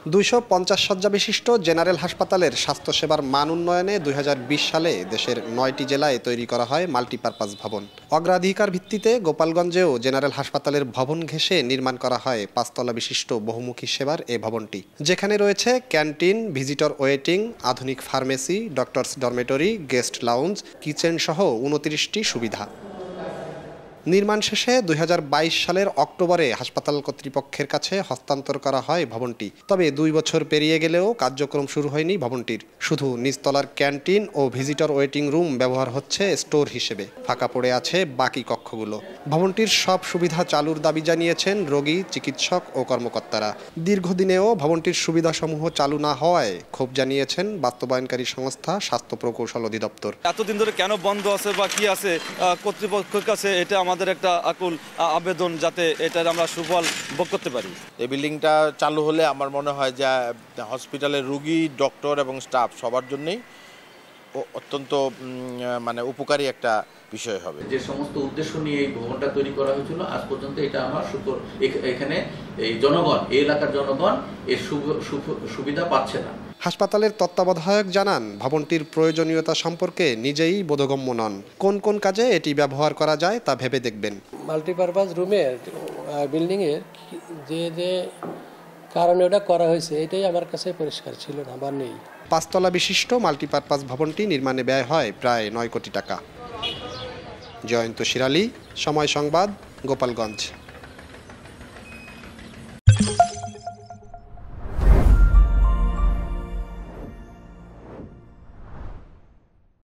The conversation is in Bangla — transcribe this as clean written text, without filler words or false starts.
250 শয্যা বিশিষ্ট জেনারেল হাসপাতালের স্বাস্থ্যসেবার মান উন্নয়নে 2020 সালে দেশের 9টি জেলায় তৈরি করা হয় মাল্টিপারপাস ভবন। অগ্রাধিকার ভিত্তিতে গোপালগঞ্জেও জেনারেল হাসপাতালের ভবন ঘেঁষে নির্মাণ করা হয় 5 তলা বিশিষ্ট বহুমুখী সেবার এ ভবনটি, যেখানে রয়েছে ক্যান্টিন, ভিজিটর ওয়েটিং, আধুনিক pharmacy, doctors dormitory, guest lounge, kitchen সহ 29টি সুবিধা। নির্মাণ শেষে 2022 সালের অক্টোবরে হাসপাতাল কর্তৃপক্ষের কাছে হস্তান্তর করা হয় ভবনটি। তবে 2 বছর পেরিয়ে গেলেও কার্যক্রম শুরু হয়নি ভবনটির। শুধু নিচতলার ক্যান্টিন ও ভিজিটর ওয়েটিং রুম ব্যবহার হচ্ছে স্টোর হিসেবে, ফাঁকা পড়ে আছে বাকি কক্ষগুলো। ভবনটির সব সুবিধা চালুর দাবি জানিয়েছেন রোগী, চিকিৎসক ও কর্মকর্তারা। দীর্ঘদিনেও ভবনটির সুবিধাসমূহ চালু না হওয়ায় ক্ষোভ জানিয়েছেন বাস্তবায়নকারী সংস্থা স্বাস্থ্য প্রকৌশল অধিদপ্তর। এতদিন ধরে কেন বন্ধ আছে বা কি আছে, কর্তৃপক্ষের কাছে এটা আমাদের একটা আকুল আবেদন, যাতে এটার আমরা সুফল ভোগ করতে পারি। এই বিল্ডিংটা চালু হলে আমার মনে হয় যে হসপিটালের রোগী, ডক্টর এবং স্টাফ সবার জন্যই অত্যন্ত উপকারী একটা বিষয় হবে। যে সমস্ত উদ্দেশ্য নিয়ে এই ভবনটা তৈরি করা হয়েছিল, আজ পর্যন্ত এটা আমার এখানে এই জনগণ, এই এলাকার জনগণ এর সুবিধা পাচ্ছে না। হাসপাতালের তত্ত্বাবধায়ক জানান, ভবনটির প্রয়োজনীয়তা সম্পর্কে নিজেই বোধগম্য নন। কোন কোন কাজে এটি ব্যবহার করা যায় তা ভেবে দেখবেন। মাল্টিপারপাস রুমের বিল্ডিংয়ের যে কারণে ওটা করা হয়েছে, এটাই আমার কাছে পরিষ্কার ছিল না বা নেই। 5 তলা বিশিষ্ট মাল্টিপারপাস ভবনটি নির্মাণে ব্যয় হয় প্রায় 9 কোটি টাকা। জয়ন্ত শিরালী, সময় সংবাদ, গোপালগঞ্জ।